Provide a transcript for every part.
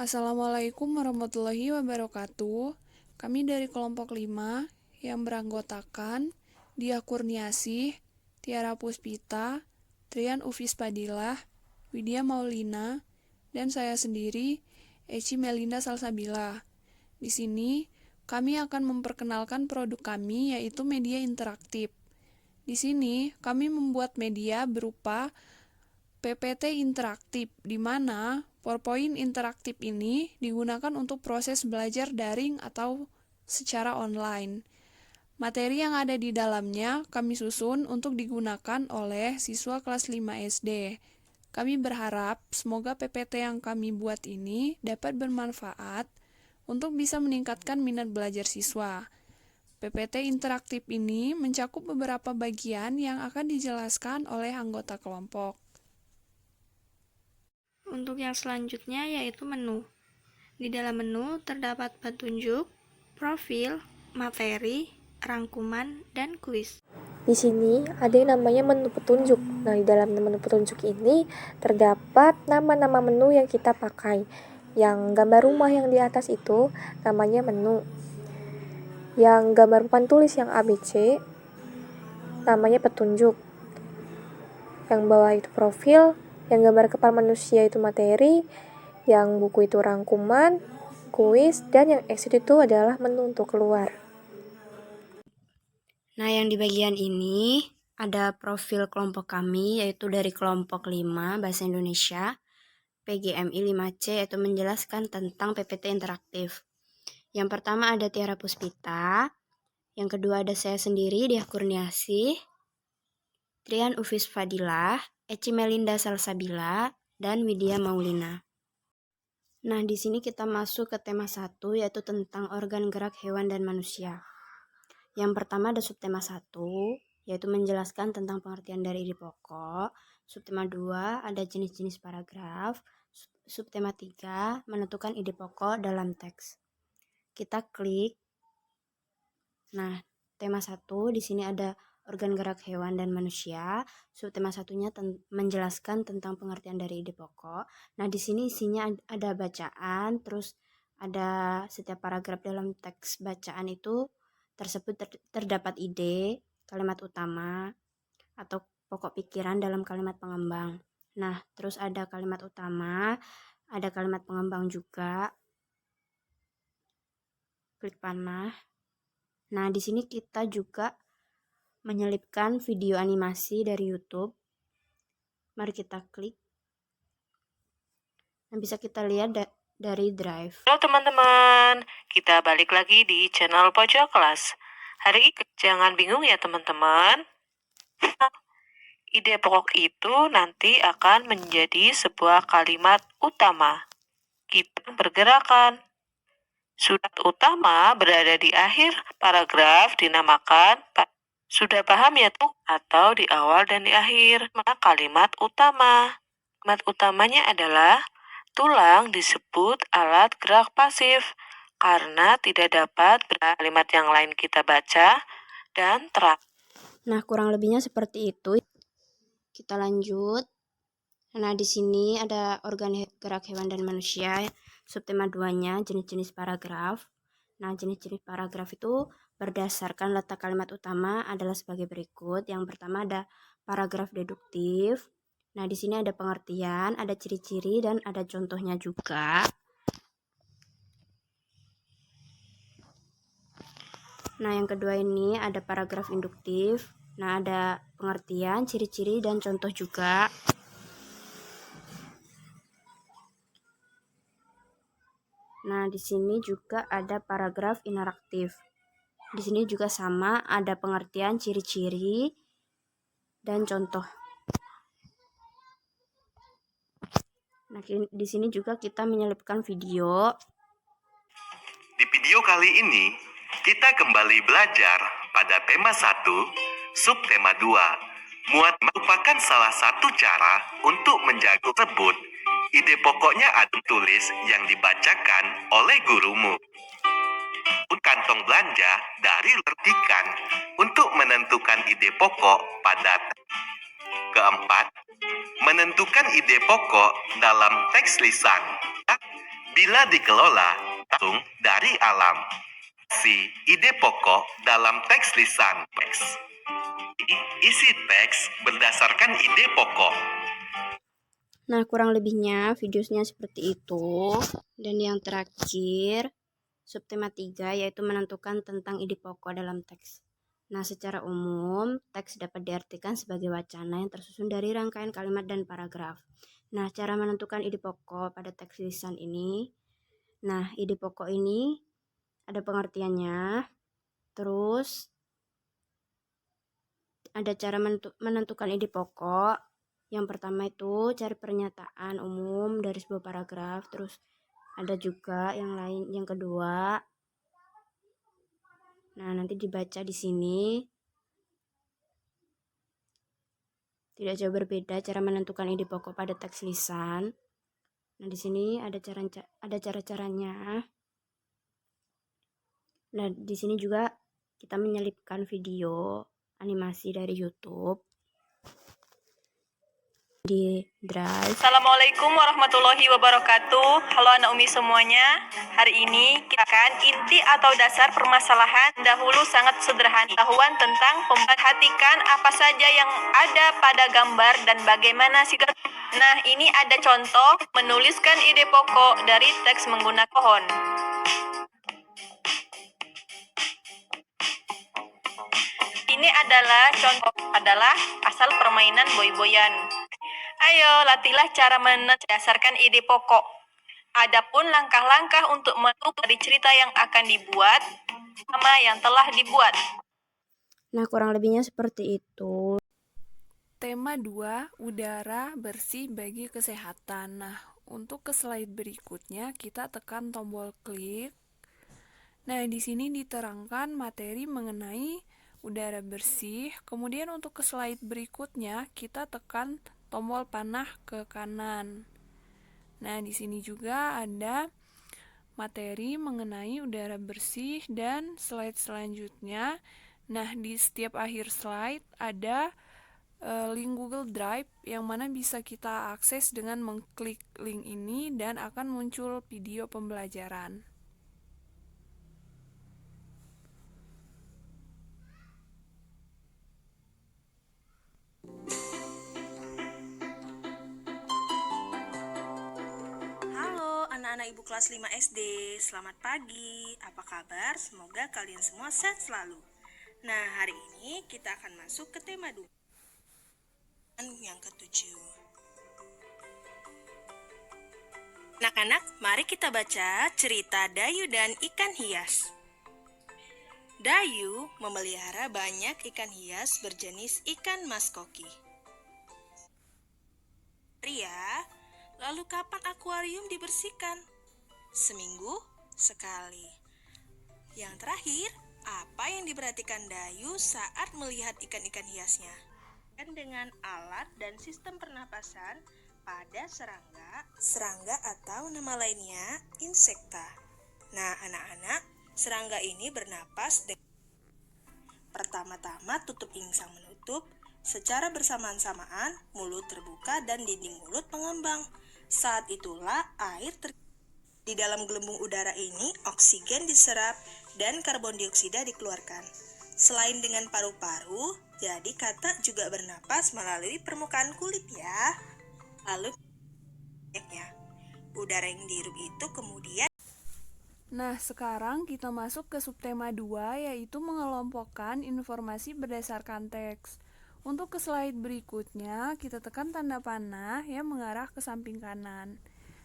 Assalamualaikum warahmatullahi wabarakatuh. Kami dari kelompok 5 yang beranggotakan Dia Kurniasih, Tiara Puspita, Trian Ufis Padilah, Widya Maulina, dan saya sendiri, Eci Melinda Salsabila. Di sini, kami akan memperkenalkan produk kami yaitu media interaktif. Di sini, kami membuat media berupa PPT interaktif, di mana PowerPoint interaktif ini digunakan untuk proses belajar daring atau secara online. Materi yang ada di dalamnya kami susun untuk digunakan oleh siswa kelas 5 SD. Kami berharap semoga PPT yang kami buat ini dapat bermanfaat untuk bisa meningkatkan minat belajar siswa. PPT interaktif ini mencakup beberapa bagian yang akan dijelaskan oleh anggota kelompok. Untuk yang selanjutnya yaitu menu. Di dalam menu terdapat petunjuk, profil, materi, rangkuman, dan kuis. Di sini ada yang namanya menu petunjuk. Nah, di dalam menu petunjuk ini terdapat nama-nama menu yang kita pakai. Yang gambar rumah yang di atas itu namanya menu. Yang gambar papan tulis yang ABC namanya petunjuk. Yang bawah itu profil, yang gambar kepala manusia itu materi, yang buku itu rangkuman, kuis, dan yang exit itu adalah menu untuk keluar. Nah, yang di bagian ini ada profil kelompok kami, yaitu dari kelompok 5 Bahasa Indonesia, PGMI 5C, yaitu menjelaskan tentang PPT interaktif. Yang pertama ada Tiara Puspita, yang kedua ada saya sendiri, Dia Kurniasih, Trian Ufis Fadilah, Eci Melinda Salsabila, dan Widya Maulina. Nah, di sini kita masuk ke tema 1, yaitu tentang organ gerak hewan dan manusia. Yang pertama ada subtema 1, yaitu menjelaskan tentang pengertian dari ide pokok. Subtema 2 ada jenis-jenis paragraf. Subtema 3 menentukan ide pokok dalam teks. Kita klik. Nah, tema 1 di sini ada organ gerak hewan dan manusia. Subtema 1-nya menjelaskan tentang pengertian dari ide pokok. Nah, di sini isinya ada bacaan, terus ada setiap paragraf dalam teks bacaan itu tersebut terdapat ide, kalimat utama, atau pokok pikiran dalam kalimat pengembang. Nah, terus ada kalimat utama, ada kalimat pengembang juga. Klik panah. Nah, di sini kita juga menyelipkan video animasi dari YouTube. Mari kita klik. Nah, bisa kita lihat dari Drive. Halo teman-teman, kita balik lagi di channel Pojok Kelas. Hari ini jangan bingung ya teman-teman. Ide pokok itu nanti akan menjadi sebuah kalimat utama. Kita bergerakan. Surat utama berada di akhir paragraf dinamakan sudah paham ya tuh? Atau di awal dan di akhir. Maka kalimat utama. Kalimat utamanya adalah tulang disebut alat gerak pasif karena tidak dapat kalimat yang lain kita baca dan terakhir. Nah, kurang lebihnya seperti itu. Kita lanjut. Nah, di sini ada organ gerak hewan dan manusia. Subtema 2-nya jenis-jenis paragraf. Nah, jenis-jenis paragraf itu berdasarkan letak kalimat utama adalah sebagai berikut. Yang pertama ada paragraf deduktif. Nah, di sini ada pengertian, ada ciri-ciri, dan ada contohnya juga. Nah, yang kedua ini ada paragraf induktif. Nah, ada pengertian, ciri-ciri, dan contoh juga. Nah, di sini juga ada paragraf interaktif. Di sini juga sama, ada pengertian, ciri-ciri, dan contoh. Nah, di sini juga kita menyelipkan video. Di video kali ini, kita kembali belajar pada tema 1, subtema 2. Muat merupakan salah satu cara untuk menjaga tersebut. Ide pokoknya ada tulis yang dibacakan oleh gurumu. Kantong belanja dari lertikan untuk menentukan ide pokok pada keempat, menentukan ide pokok dalam teks lisan. bila dikelola langsung dari alam. Si ide pokok dalam teks lisan teks. Isi teks berdasarkan ide pokok. Nah, kurang lebihnya videonya seperti itu. Dan yang terakhir, subtema 3 yaitu menentukan tentang ide pokok dalam teks. Nah, secara umum, teks dapat diartikan sebagai wacana yang tersusun dari rangkaian kalimat dan paragraf. Nah, cara menentukan ide pokok pada teks lisan ini. Nah, ide pokok ini ada pengertiannya. Terus, ada cara menentukan ide pokok. Yang pertama itu cari pernyataan umum dari sebuah paragraf. Terus ada juga yang lain, yang kedua. Nah, nanti dibaca di sini. Tidak jauh berbeda cara menentukan ide pokok pada teks lisan. Nah, di sini ada cara-caranya. Nah, di sini juga kita menyelipkan video animasi dari YouTube di Drive. Assalamualaikum warahmatullahi wabarakatuh. Halo anak Umi semuanya. Hari ini kita akan inti atau dasar permasalahan dahulu sangat sederhana. Pengetahuan tentang memperhatikan apa saja yang ada pada gambar dan bagaimana sikap. Nah, ini ada contoh menuliskan ide pokok dari teks menggunakan pohon. Ini adalah contoh asal permainan boy-boyan. Ayo, latihlah cara berdasarkan ide pokok. Adapun langkah-langkah untuk menutup dari cerita yang akan dibuat sama yang telah dibuat. Nah, kurang lebihnya seperti itu. Tema 2, udara bersih bagi kesehatan. Nah, untuk ke slide berikutnya kita tekan tombol klik. Nah, di sini diterangkan materi mengenai udara bersih. Kemudian untuk ke slide berikutnya kita tekan tombol panah ke kanan. Nah, di sini juga ada materi mengenai udara bersih dan slide selanjutnya. Nah, di setiap akhir slide ada link Google Drive yang mana bisa kita akses dengan mengklik link ini dan akan muncul video pembelajaran. Halo anak-anak ibu kelas 5 SD, selamat pagi. Apa kabar? Semoga kalian semua sehat selalu. Nah, hari ini kita akan masuk ke tema 2. Yang ke-7. Anak-anak, mari kita baca cerita Dayu dan ikan hias. Dayu memelihara banyak ikan hias berjenis ikan maskoki. Ria, lalu kapan akuarium dibersihkan? Seminggu sekali. Yang terakhir, apa yang diperhatikan Dayu saat melihat ikan-ikan hiasnya? Dan dengan alat dan sistem pernapasan pada serangga atau nama lainnya insekta. Nah, anak-anak, serangga ini bernapas dengan pertama-tama tutup insang menutup, secara bersamaan-samaan mulut terbuka dan dinding mulut mengembang. Saat itulah air di dalam gelembung udara ini oksigen diserap dan karbon dioksida dikeluarkan. Selain dengan paru-paru, jadi katak juga bernapas melalui permukaan kulit ya. Lalu udara yang dihirup itu kemudian. Nah, sekarang kita masuk ke subtema 2 yaitu mengelompokkan informasi berdasarkan teks. Untuk ke slide berikutnya, kita tekan tanda panah yang mengarah ke samping kanan.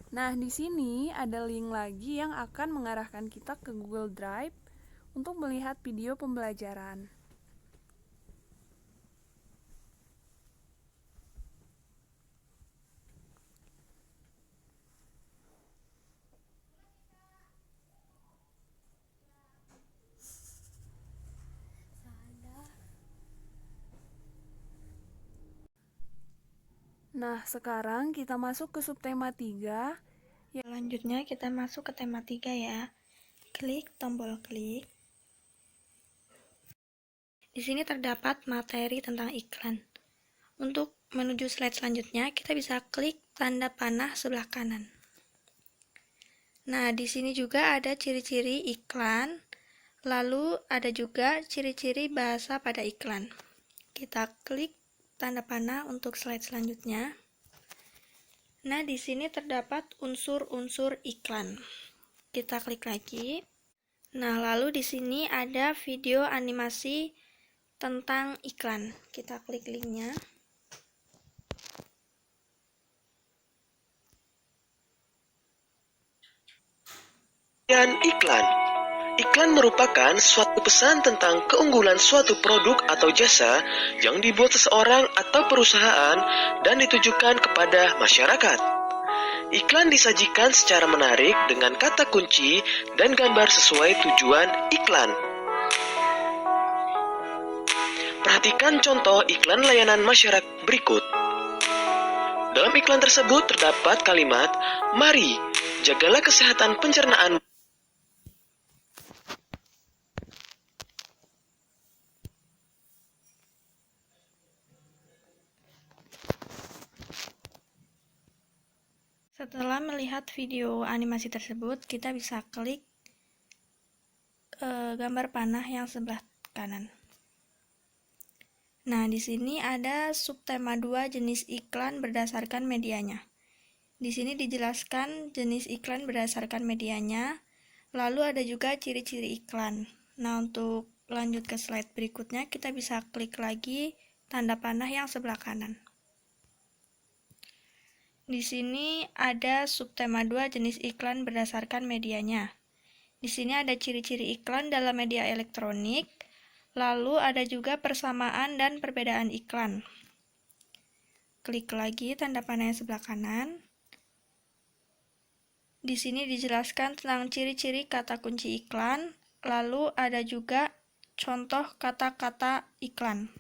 Nah, di sini ada link lagi yang akan mengarahkan kita ke Google Drive untuk melihat video pembelajaran. Nah, sekarang kita masuk ke subtema 3. Selanjutnya kita masuk ke tema 3 ya. Klik tombol klik. Di sini terdapat materi tentang iklan. Untuk menuju slide selanjutnya, kita bisa klik tanda panah sebelah kanan. Nah, di sini juga ada ciri-ciri iklan, lalu ada juga ciri-ciri bahasa pada iklan. Kita klik tanda panah untuk slide selanjutnya. Nah, di sini terdapat unsur-unsur iklan. Kita klik lagi. Nah, lalu di sini ada video animasi tentang iklan. Kita klik linknya. Dan iklan. Iklan merupakan suatu pesan tentang keunggulan suatu produk atau jasa yang dibuat seseorang atau perusahaan dan ditujukan kepada masyarakat. Iklan disajikan secara menarik dengan kata kunci dan gambar sesuai tujuan iklan. Perhatikan contoh iklan layanan masyarakat berikut. Dalam iklan tersebut terdapat kalimat, "Mari, jagalah kesehatan pencernaan." Setelah melihat video animasi tersebut, kita bisa klik gambar panah yang sebelah kanan. Nah, di sini ada subtema 2 jenis iklan berdasarkan medianya. Di sini dijelaskan jenis iklan berdasarkan medianya, lalu ada juga ciri-ciri iklan. Nah, untuk lanjut ke slide berikutnya, kita bisa klik lagi tanda panah yang sebelah kanan. Di sini ada subtema 2 jenis iklan berdasarkan medianya. Di sini ada ciri-ciri iklan dalam media elektronik, lalu ada juga persamaan dan perbedaan iklan. Klik lagi tanda panah yang sebelah kanan. Di sini dijelaskan tentang ciri-ciri kata kunci iklan, lalu ada juga contoh kata-kata iklan.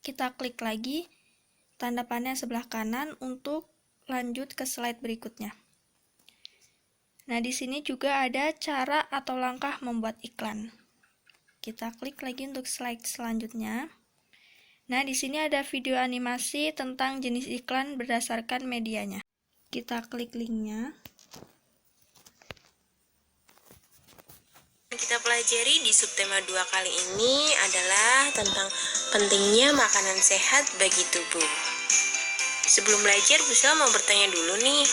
Kita klik lagi tanda panah yang sebelah kanan untuk lanjut ke slide berikutnya. Nah, di sini juga ada cara atau langkah membuat iklan. Kita klik lagi untuk slide selanjutnya. Nah, di sini ada video animasi tentang jenis iklan berdasarkan medianya. Kita klik linknya. Kita pelajari di subtema 2 kali ini adalah tentang pentingnya makanan sehat bagi tubuh. Sebelum belajar, Busel mau bertanya dulu nih,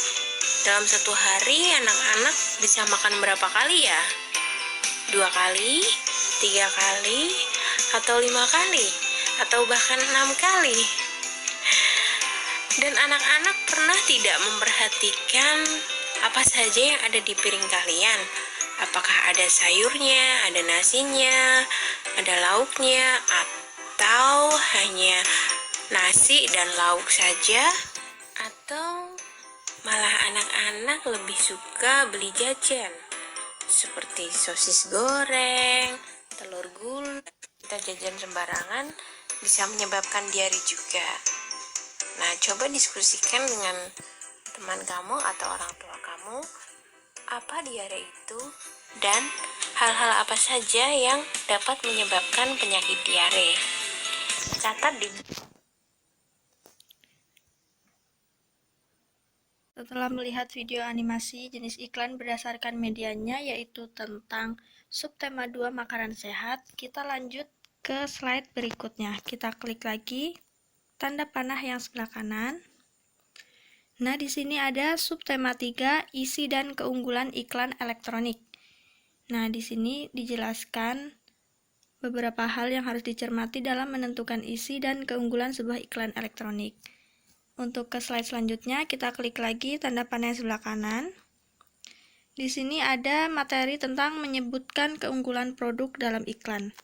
dalam satu hari anak-anak bisa makan berapa kali ya? 2 kali, 3 kali, atau 5 kali, atau bahkan 6 kali? Dan anak-anak pernah tidak memperhatikan apa saja yang ada di piring kalian? Apakah ada sayurnya, ada nasinya, ada lauknya, atau hanya nasi dan lauk saja? Atau malah anak-anak lebih suka beli jajan seperti sosis goreng, telur gulai. Kita jajan sembarangan bisa menyebabkan diare juga. Nah, coba diskusikan dengan teman kamu atau orang tua kamu, apa diare itu dan hal-hal apa saja yang dapat menyebabkan penyakit diare. Catat di Setelah melihat video animasi jenis iklan berdasarkan medianya, yaitu tentang subtema 2 makanan sehat, kita lanjut ke slide berikutnya. Kita klik lagi tanda panah yang sebelah kanan. Nah, di sini ada subtema 3, isi dan keunggulan iklan elektronik. Nah, di sini dijelaskan beberapa hal yang harus dicermati dalam menentukan isi dan keunggulan sebuah iklan elektronik. Untuk ke slide selanjutnya, kita klik lagi tanda panah yang sebelah kanan. Di sini ada materi tentang menyebutkan keunggulan produk dalam iklan.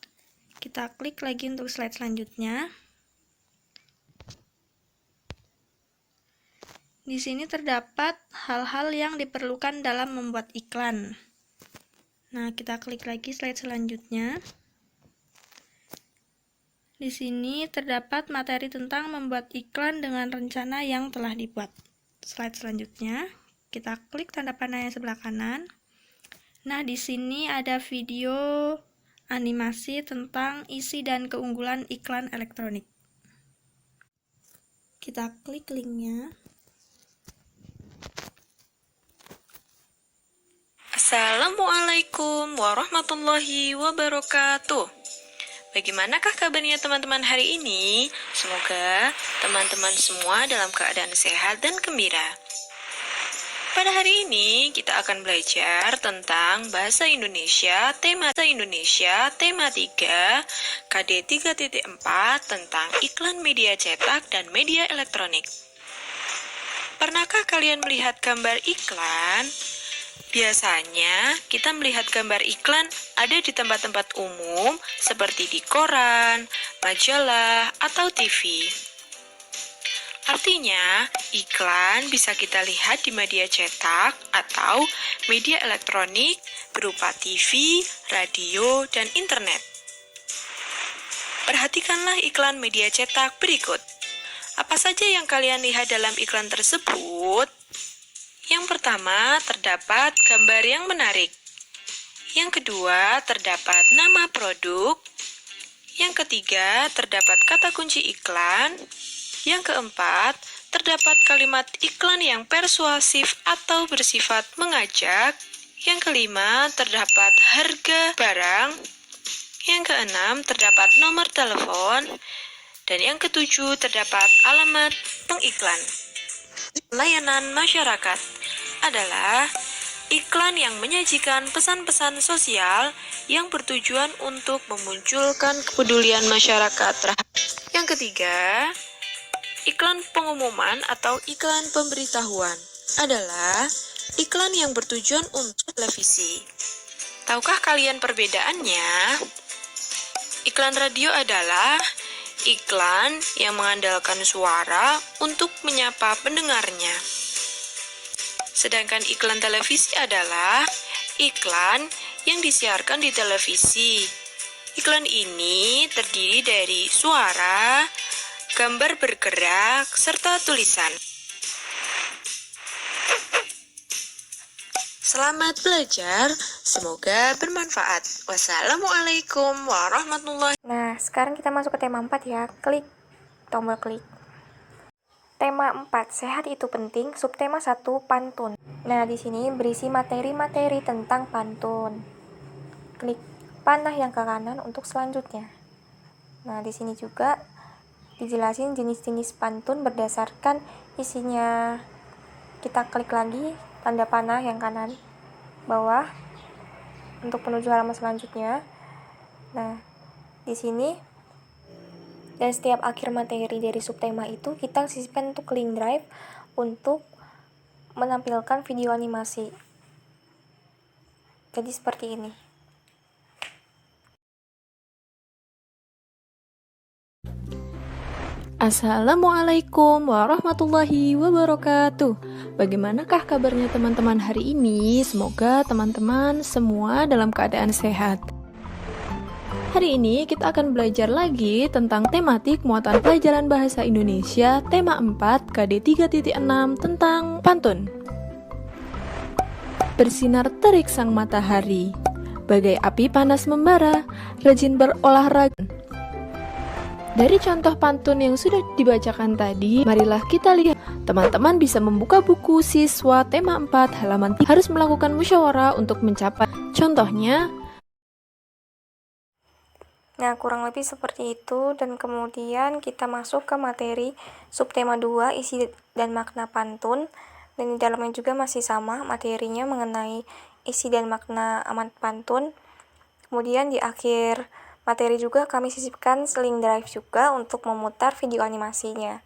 Kita klik lagi untuk slide selanjutnya. Di sini terdapat hal-hal yang diperlukan dalam membuat iklan. Nah, kita klik lagi slide selanjutnya. Di sini terdapat materi tentang membuat iklan dengan rencana yang telah dibuat. Slide selanjutnya, kita klik tanda panah yang sebelah kanan. Nah, di sini ada video animasi tentang isi dan keunggulan iklan elektronik. Kita klik linknya. Assalamualaikum warahmatullahi wabarakatuh. Bagaimanakah kabarnya teman-teman hari ini? Semoga teman-teman semua dalam keadaan sehat dan gembira. Pada hari ini kita akan belajar tentang Bahasa Indonesia tema 3 KD 3.4 tentang iklan media cetak dan media elektronik. Pernahkah kalian melihat gambar iklan? Biasanya kita melihat gambar iklan ada di tempat-tempat umum seperti di koran, majalah, atau TV. Artinya, iklan bisa kita lihat di media cetak atau media elektronik berupa TV, radio, dan internet. Perhatikanlah iklan media cetak berikut. Apa saja yang kalian lihat dalam iklan tersebut? Yang pertama, terdapat gambar yang menarik. Yang kedua, terdapat nama produk. Yang ketiga, terdapat kata kunci iklan. Yang keempat, terdapat kalimat iklan yang persuasif atau bersifat mengajak. Yang kelima, terdapat harga barang. Yang keenam, terdapat nomor telepon. Dan yang ketujuh, terdapat alamat pengiklan. Layanan masyarakat adalah iklan yang menyajikan pesan-pesan sosial yang bertujuan untuk memunculkan kepedulian masyarakat terhadap. Yang ketiga, iklan pengumuman atau iklan pemberitahuan adalah iklan yang bertujuan untuk televisi. Tahukah kalian perbedaannya? Iklan radio adalah iklan yang mengandalkan suara untuk menyapa pendengarnya. Sedangkan iklan televisi adalah iklan yang disiarkan di televisi. Iklan ini terdiri dari suara, gambar bergerak, serta tulisan. Selamat belajar, semoga bermanfaat. Wassalamualaikum warahmatullahi wabarakatuh. Nah, sekarang kita masuk ke tema 4 ya. Klik tombol klik. Tema 4, sehat itu penting. Subtema 1, pantun. Nah, di sini berisi materi-materi tentang pantun. Klik panah yang ke kanan untuk selanjutnya. Nah, di sini juga dijelasin jenis-jenis pantun berdasarkan isinya. Kita klik lagi tanda panah yang kanan bawah untuk menuju halaman selanjutnya. Nah, di sini dan setiap akhir materi dari subtema itu kita sisipkan untuk link drive untuk menampilkan video animasi. Jadi seperti ini. Assalamualaikum warahmatullahi wabarakatuh. Bagaimanakah kabarnya teman-teman hari ini? Semoga teman-teman semua dalam keadaan sehat. Hari ini kita akan belajar lagi tentang tematik muatan pelajaran bahasa Indonesia tema 4 KD 3.6 tentang pantun. Bersinar terik sang matahari, bagai api panas membara, rajin berolahraga. Dari contoh pantun yang sudah dibacakan tadi, marilah kita lihat. Teman-teman bisa membuka buku siswa tema 4 halaman 3. Harus melakukan musyawarah untuk mencapai. Contohnya, nah, kurang lebih seperti itu. Dan kemudian kita masuk ke materi subtema 2, isi dan makna pantun. Dan di dalamnya juga masih sama materinya mengenai isi dan makna amat pantun. Kemudian di akhir materi juga kami sisipkan link drive juga untuk memutar video animasinya.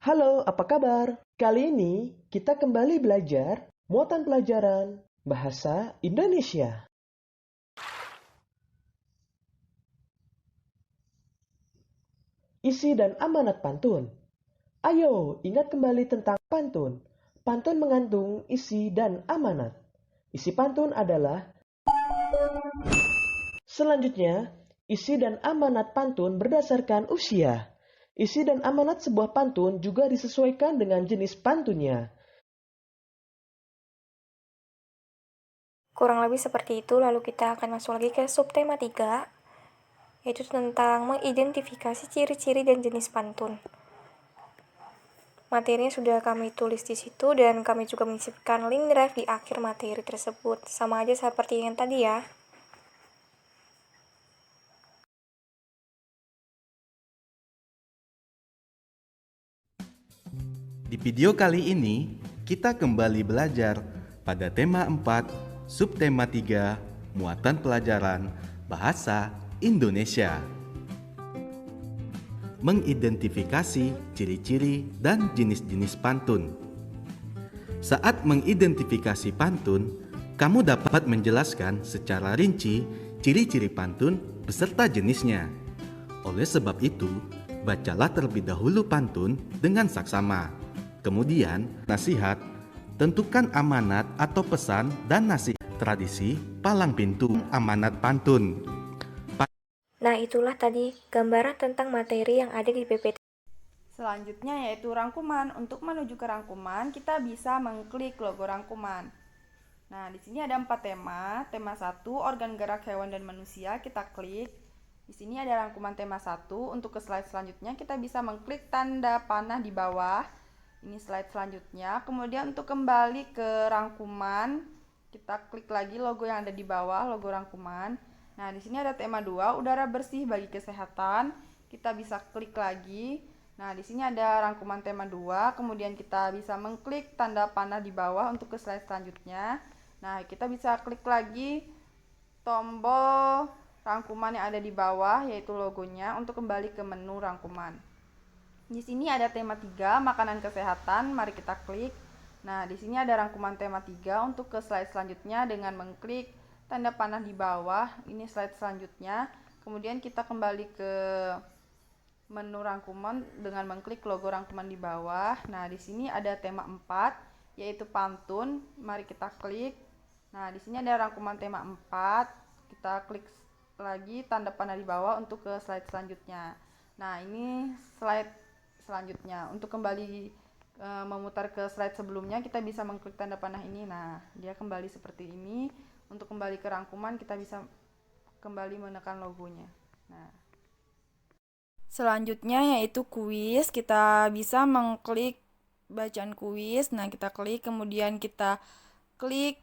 Halo, apa kabar? Kali ini kita kembali belajar muatan pelajaran Bahasa Indonesia. Isi dan amanat pantun. Ayo, ingat kembali tentang pantun. Pantun mengandung isi dan amanat. Isi pantun adalah. Selanjutnya, isi dan amanat pantun berdasarkan usia. Isi dan amanat sebuah pantun juga disesuaikan dengan jenis pantunnya. Kurang lebih seperti itu, lalu kita akan masuk lagi ke subtema 3, yaitu tentang mengidentifikasi ciri-ciri dan jenis pantun. Materinya sudah kami tulis di situ dan kami juga menyisipkan link drive di akhir materi tersebut. Sama aja seperti yang tadi ya. Di video kali ini, kita kembali belajar pada tema 4, subtema 3, muatan pelajaran Bahasa Indonesia. Mengidentifikasi ciri-ciri dan jenis-jenis pantun. Saat mengidentifikasi pantun, kamu dapat menjelaskan secara rinci ciri-ciri pantun beserta jenisnya. Oleh sebab itu, bacalah terlebih dahulu pantun dengan saksama. Kemudian, nasihat, tentukan amanat atau pesan dan nasihat tradisi palang pintu amanat pantun. Nah, itulah tadi gambaran tentang materi yang ada di PPT. Selanjutnya yaitu rangkuman. Untuk menuju ke rangkuman, kita bisa mengklik logo rangkuman. Nah, di sini ada 4 tema. Tema 1, organ gerak hewan dan manusia, kita klik. Di sini ada rangkuman tema 1. Untuk ke slide selanjutnya, kita bisa mengklik tanda panah di bawah. Ini slide selanjutnya. Kemudian untuk kembali ke rangkuman, kita klik lagi logo yang ada di bawah, logo rangkuman. Nah, di sini ada tema 2, udara bersih bagi kesehatan. Kita bisa klik lagi. Nah, di sini ada rangkuman tema 2, kemudian kita bisa mengklik tanda panah di bawah untuk ke slide selanjutnya. Nah, kita bisa klik lagi tombol rangkuman yang ada di bawah, yaitu logonya, untuk kembali ke menu rangkuman. Di sini ada tema 3, makanan kesehatan, mari kita klik. Nah, di sini ada rangkuman tema 3 untuk ke slide selanjutnya dengan mengklik tanda panah di bawah, ini slide selanjutnya. Kemudian kita kembali ke menu rangkuman dengan mengklik logo rangkuman di bawah. Nah, di sini ada tema 4, yaitu pantun. Mari kita klik. Nah, di sini ada rangkuman tema 4. Kita klik lagi tanda panah di bawah untuk ke slide selanjutnya. Nah, ini slide selanjutnya. Untuk kembali memutar ke slide sebelumnya, kita bisa mengklik tanda panah ini. Nah, dia kembali seperti ini. Untuk kembali ke rangkuman, kita bisa kembali menekan logonya. Nah, selanjutnya yaitu kuis. Kita bisa mengklik bacaan kuis. Nah, kita klik, kemudian kita klik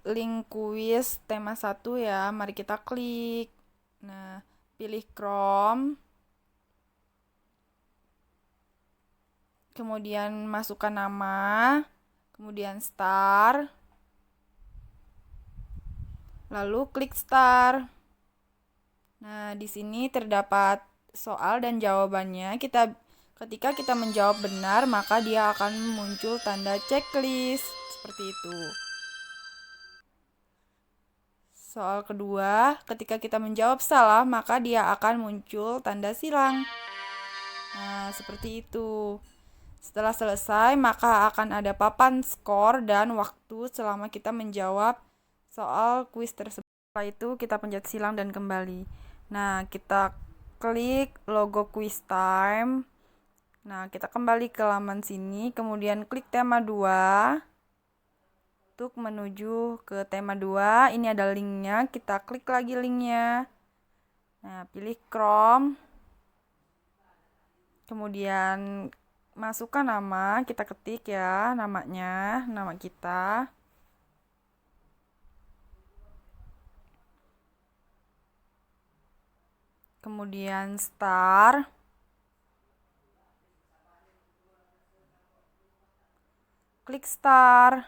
link kuis tema 1 ya. Mari kita klik. Nah, pilih Chrome. Kemudian masukkan nama, kemudian start. Lalu klik start. Nah, di sini terdapat soal dan jawabannya. Ketika kita menjawab benar, maka dia akan muncul tanda checklist seperti itu. Soal kedua, ketika kita menjawab salah, maka dia akan muncul tanda silang. Nah, seperti itu. Setelah selesai, maka akan ada papan skor dan waktu selama kita menjawab soal kuis tersebut. Setelah itu kita pencet silang dan kembali. Nah, kita klik logo quiz time. Nah, kita kembali ke laman sini, kemudian klik tema 2. Untuk menuju ke tema 2, ini ada linknya, kita klik lagi linknya. Nah, pilih Chrome. Kemudian masukkan nama, kita ketik ya namanya, nama kita. Kemudian start. Klik start.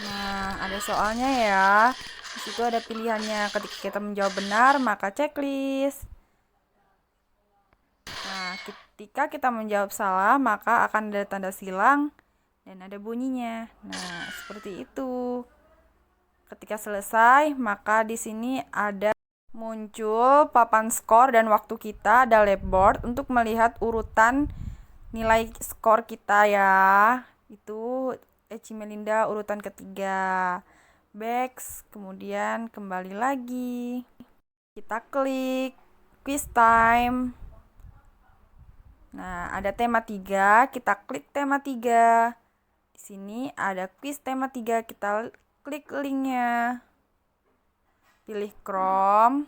Nah, ada soalnya ya. Di situ ada pilihannya. Ketika kita menjawab benar, maka checklist. Nah, ketika kita menjawab salah, maka akan ada tanda silang dan ada bunyinya. Nah, seperti itu. Ketika selesai, maka di sini ada muncul papan skor dan waktu kita, ada labboard untuk melihat urutan nilai skor kita ya. Itu Eci Melinda urutan ketiga. Back, kemudian kembali lagi. Kita klik. quiz time. Nah, ada tema 3, kita klik tema 3. Di sini ada quiz tema 3, kita klik linknya. Pilih Chrome.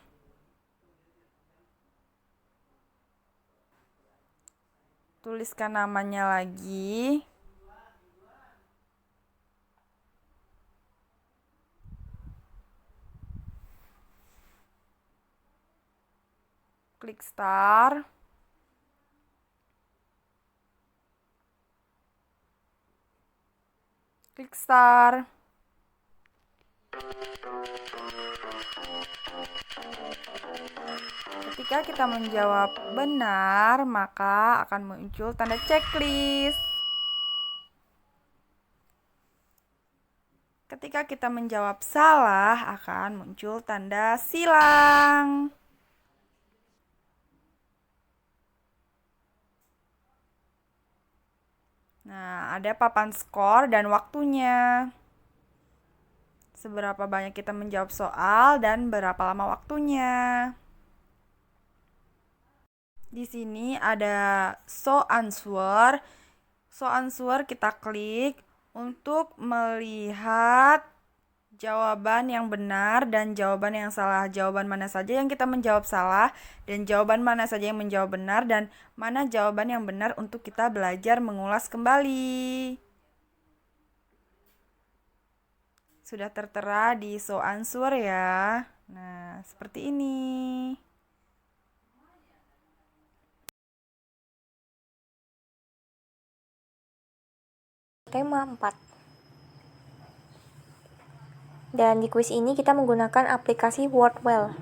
Tuliskan namanya lagi. Klik start. Klik start. Ketika kita menjawab benar, maka akan muncul tanda checklist. Ketika kita menjawab salah, akan muncul tanda silang. Nah, ada papan skor dan waktunya. Seberapa banyak kita menjawab soal dan berapa lama waktunya. Di sini ada show answer. Show answer kita klik untuk melihat jawaban yang benar dan jawaban yang salah. Jawaban mana saja yang kita menjawab salah dan jawaban mana saja yang menjawab benar dan mana jawaban yang benar untuk kita belajar mengulas kembali. Sudah tertera di show answer ya. Nah, seperti ini. Tema 4. Dan di kuis ini kita menggunakan aplikasi Wordwell.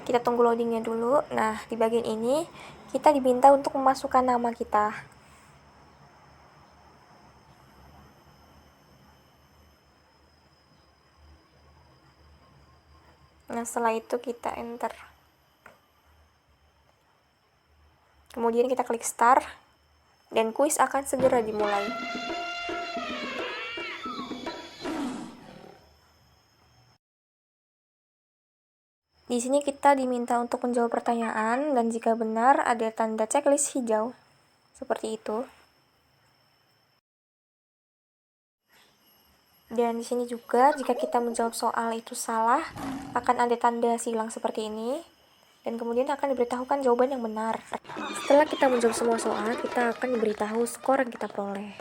Kita tunggu loadingnya dulu. Nah, di bagian ini kita diminta untuk memasukkan nama kita. Nah, setelah itu kita enter. Kemudian kita klik start dan kuis akan segera dimulai. Di sini kita diminta untuk menjawab pertanyaan dan jika benar ada tanda checklist hijau. Seperti itu. Dan di sini juga jika kita menjawab soal itu salah, akan ada tanda silang seperti ini. Dan kemudian akan diberitahukan jawaban yang benar. Setelah kita menjawab semua soal, kita akan diberitahu skor yang kita peroleh.